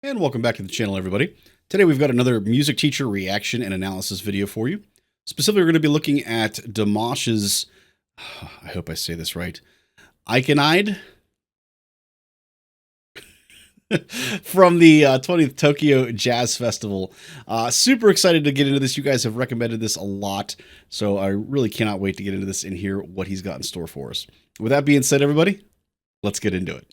And welcome back to the channel, everybody. Today we've got another music teacher reaction and analysis video for you. Specifically, we're going to be looking at Dimash's, I hope I say this right, Ikanaide from the 20th Tokyo Jazz Festival. Super excited to get into this. You guys have recommended this a lot, so I really cannot wait to get into this and hear what he's got in store for us. With that being said, everybody, let's get into it.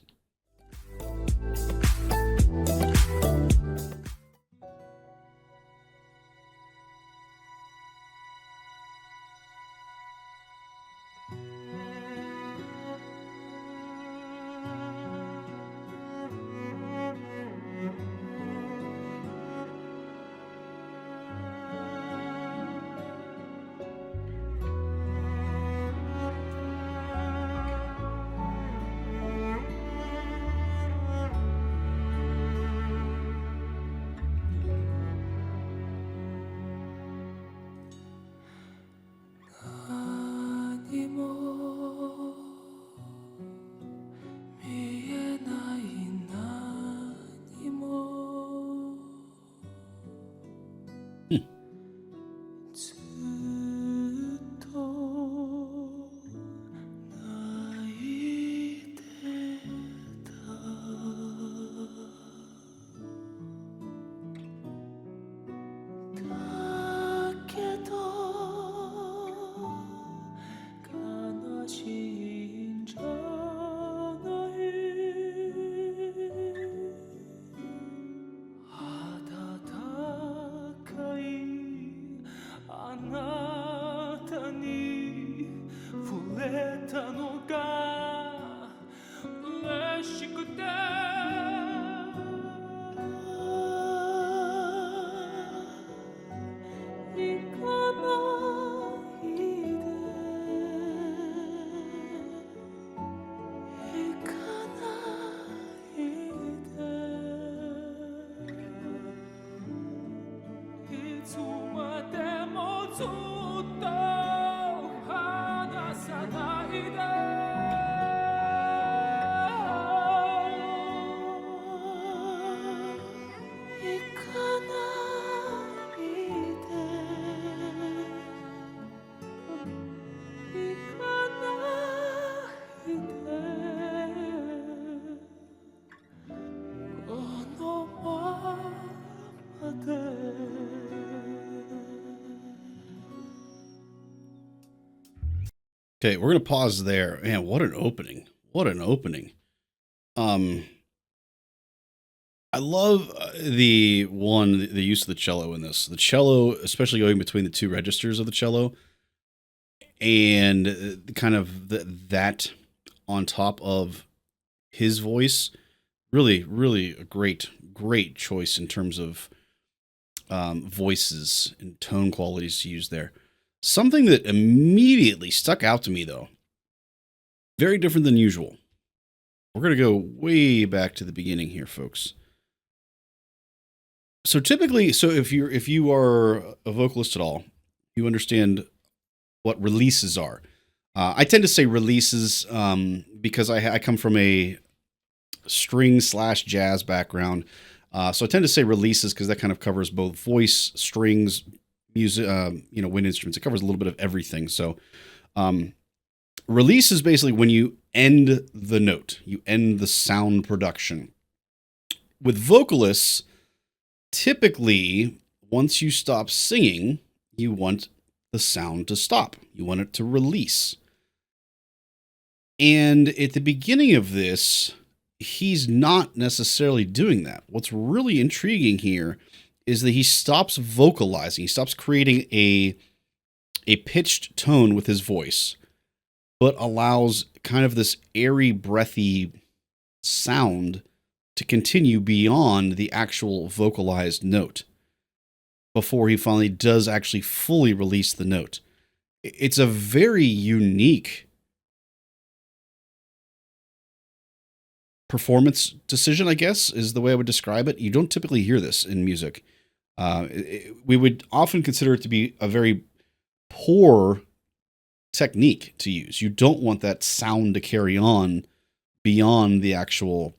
Okay, we're gonna pause there. Man, what an opening! What an opening! Um, I love the use of the cello in this. The cello, especially going between the two registers of the cello, and kind of that on top of his voice. Really, really a great choice in terms of voices and tone qualities to use there. Something that immediately stuck out to me, though, very different than usual. We're going to go way back to the beginning here, folks. So typically, if you are a vocalist at all, you understand what releases are. I tend to say releases because I come from a string slash jazz background. So I tend to say releases because that kind of covers both voice, strings, music, wind instruments. It covers a little bit of everything. So release is basically when you end the note, you end the sound production. With vocalists, typically, once you stop singing, you want the sound to stop. You want it to release. And at the beginning of this, he's not necessarily doing that. What's really intriguing here is that he stops vocalizing. He stops creating a pitched tone with his voice, but allows kind of this airy, breathy sound to continue beyond the actual vocalized note before he finally does actually fully release the note. It's a very unique performance decision, I guess, is the way I would describe it. You don't typically hear this in music. We would often consider it to be a very poor technique to use. You don't want that sound to carry on beyond the actual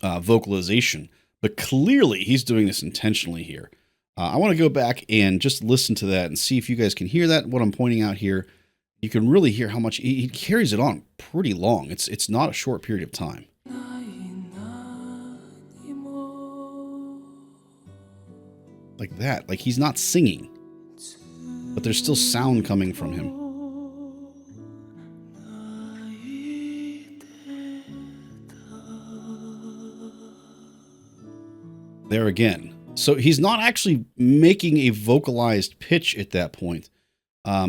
vocalization. but clearly he's doing this intentionally here. I want to go back and just listen to that and see if you guys can hear that. What I'm pointing out here, you can really hear how much he carries it on pretty long. It's not a short period of time. Like that. Like he's not singing, but there's still sound coming from him. There again. So he's not actually making a vocalized pitch at that point.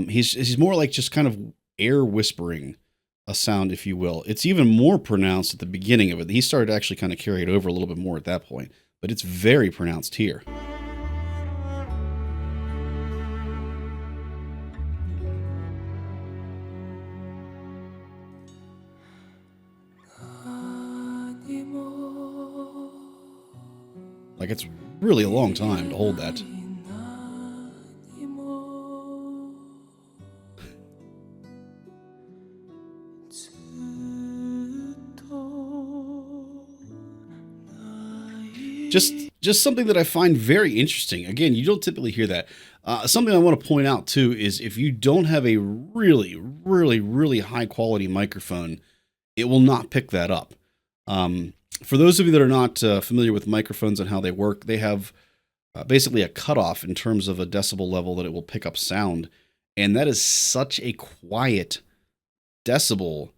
He's more like just kind of air whispering a sound, if you will. It's even more pronounced at the beginning of it. He started to actually kind of carry it over a little bit more at that point, but it's very pronounced here. Like it's really a long time to hold that. Just something that I find very interesting. Again, you don't typically hear that. Something I want to point out too is if you don't have a really, really, really high quality microphone, it will not pick that up. For those of you that are not familiar with microphones and how they work, they have basically a cutoff in terms of a decibel level that it will pick up sound. And that is such a quiet decibel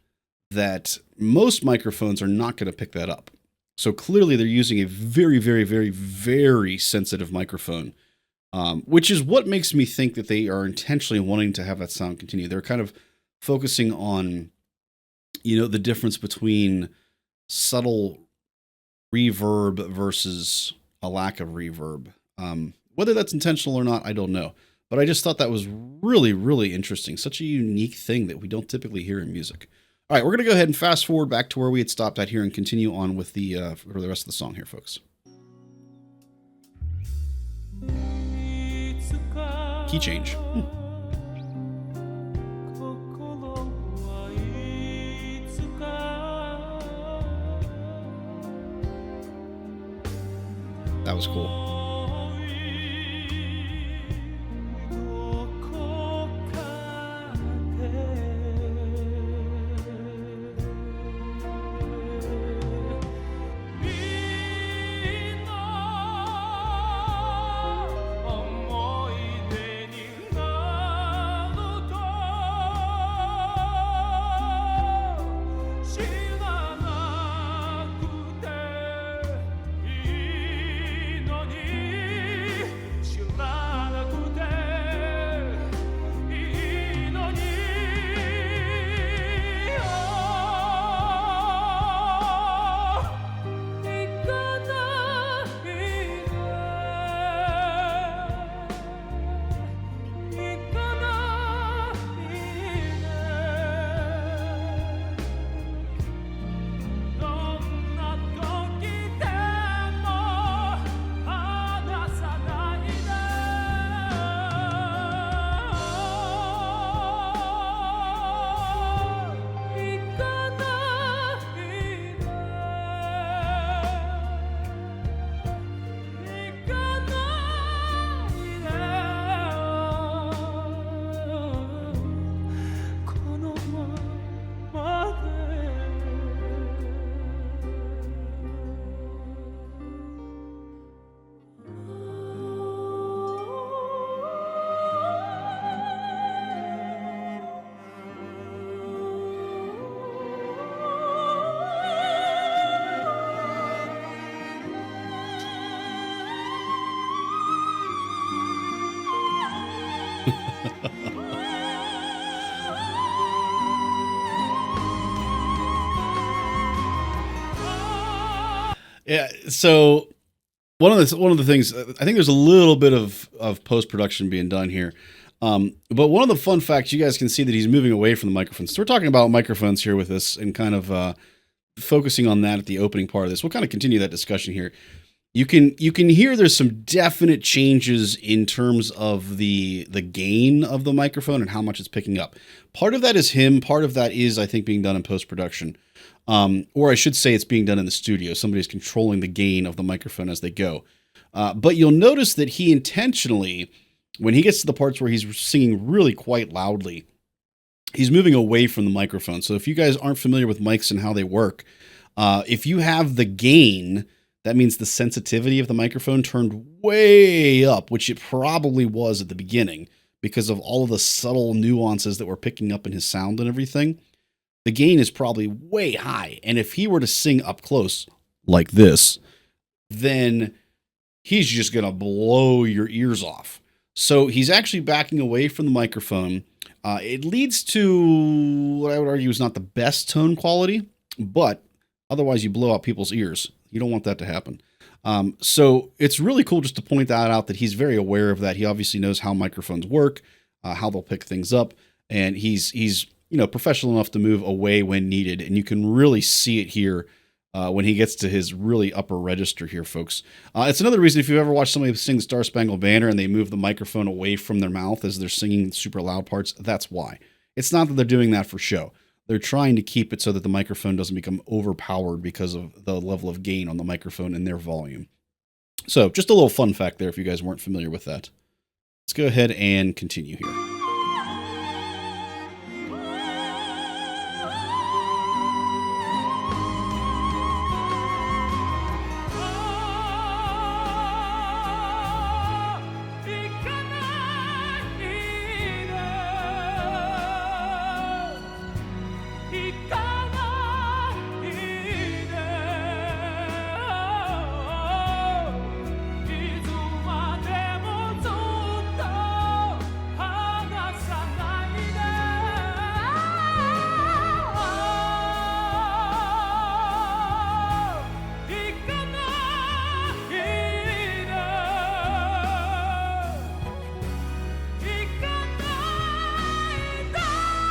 that most microphones are not going to pick that up. So clearly they're using a very, very, very, very sensitive microphone, which is what makes me think that they are intentionally wanting to have that sound continue. They're kind of focusing on, the difference between subtle reverb versus a lack of reverb. Whether that's intentional or not, I don't know. But I just thought that was really, really interesting. Such a unique thing that we don't typically hear in music. All right, we're going to go ahead and fast forward back to where we had stopped at here and continue on with the for the rest of the song here, folks. Key change. That was cool. Yeah, so one of the things, I think there's a little bit of post-production being done here. But one of the fun facts, you guys can see that he's moving away from the microphones. So we're talking about microphones here with this and kind of focusing on that at the opening part of this. We'll kind of continue that discussion here. You can hear there's some definite changes in terms of the gain of the microphone and how much it's picking up. Part of that is him. Part of that is, I think, being done in post production, or I should say, it's being done in the studio. Somebody's controlling the gain of the microphone as they go. But you'll notice that he intentionally, when he gets to the parts where he's singing really quite loudly, he's moving away from the microphone. So if you guys aren't familiar with mics and how they work, if you have the gain, that means the sensitivity of the microphone turned way up, which it probably was at the beginning because of all of the subtle nuances that we're picking up in his sound and everything. The gain is probably way high. And if he were to sing up close like this, then he's just going to blow your ears off. So he's actually backing away from the microphone. It leads to what I would argue is not the best tone quality, but otherwise you blow out people's ears. You don't want that to happen. So it's really cool just to point that out, that he's very aware of that. He obviously knows how microphones work, how they'll pick things up, and he's professional enough to move away when needed. And you can really see it here when he gets to his really upper register here, folks. It's another reason if you've ever watched somebody sing the Star Spangled Banner and they move the microphone away from their mouth as they're singing super loud parts, that's why. It's not that they're doing that for show. They're trying to keep it so that the microphone doesn't become overpowered because of the level of gain on the microphone and their volume. So just a little fun fact there if you guys weren't familiar with that. Let's go ahead and continue here.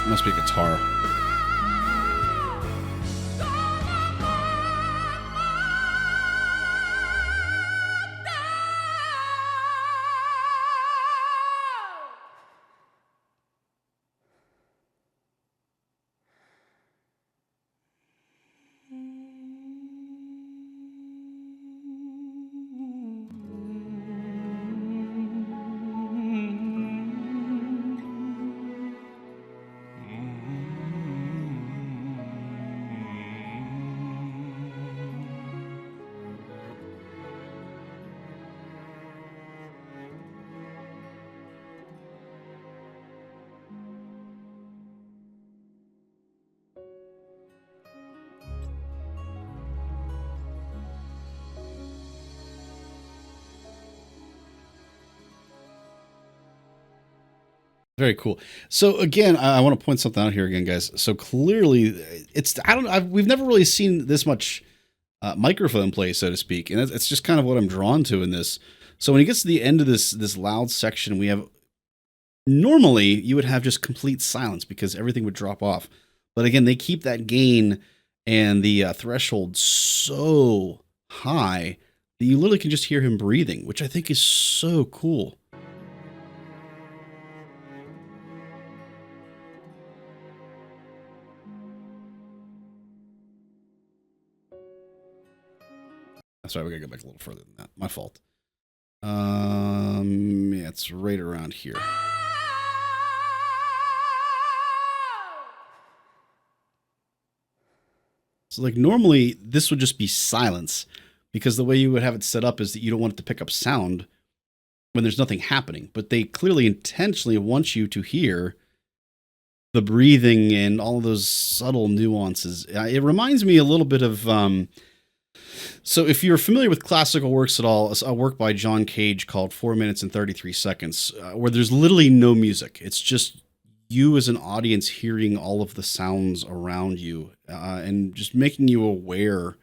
Must be a guitar. Very cool. So again, I want to point something out here again, guys. So clearly, we've never really seen this much microphone play, so to speak, and it's just kind of what I'm drawn to in this. So when he gets to the end of this loud section, we have normally you would have just complete silence because everything would drop off. But again, they keep that gain and the threshold so high that you literally can just hear him breathing, which I think is so cool. Sorry, we gotta go back a little further than that. My fault. Yeah, it's right around here. So like normally this would just be silence because the way you would have it set up is that you don't want it to pick up sound when there's nothing happening, but they clearly intentionally want you to hear the breathing and all of those subtle nuances. It reminds me a little bit of, so if you're familiar with classical works at all, a work by John Cage called 4 minutes and 33 seconds, where there's literally no music. It's just you as an audience hearing all of the sounds around you and just making you aware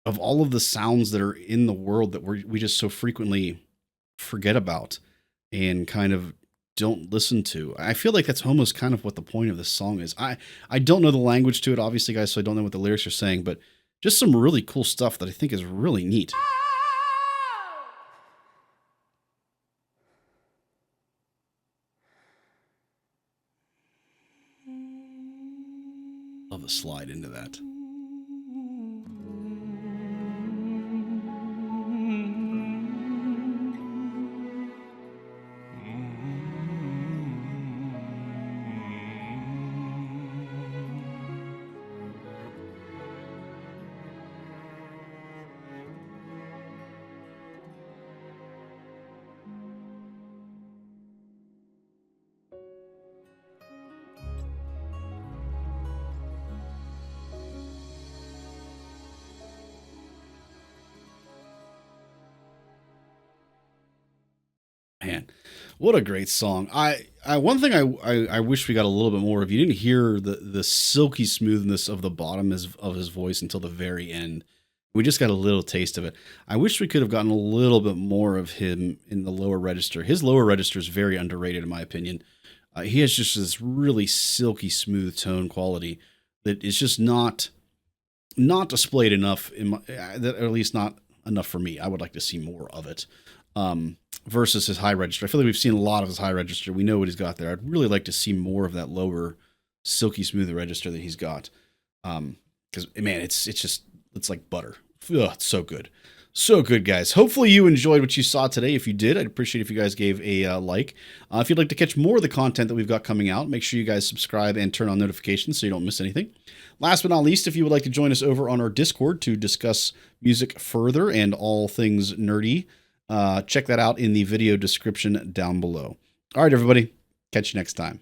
of all of the sounds that are in the world that we just so frequently forget about and kind of don't listen to. I feel like that's almost kind of what the point of this song is. I don't know the language to it, obviously, guys, so I don't know what the lyrics are saying, but just some really cool stuff that I think is really neat. to slide into that. Man, what a great song! I one thing I wish we got a little bit more of. You didn't hear the silky smoothness of the bottom of his voice until the very end. We just got a little taste of it. I wish we could have gotten a little bit more of him in the lower register. His lower register is very underrated, in my opinion. He has just this really silky smooth tone quality that is just not displayed enough in my, that, or at least not enough for me. I would like to see more of it. Versus his high register. I feel like we've seen a lot of his high register. We know what he's got there. I'd really like to see more of that lower, silky smooth register that he's got. Because man, it's like butter. Ugh, it's so good. So good, guys. Hopefully you enjoyed what you saw today. If you did, I'd appreciate if you guys gave a like. If you'd like to catch more of the content that we've got coming out, make sure you guys subscribe and turn on notifications so you don't miss anything. Last but not least, if you would like to join us over on our Discord to discuss music further and all things nerdy, check that out in the video description down below. All right, everybody. Catch you next time.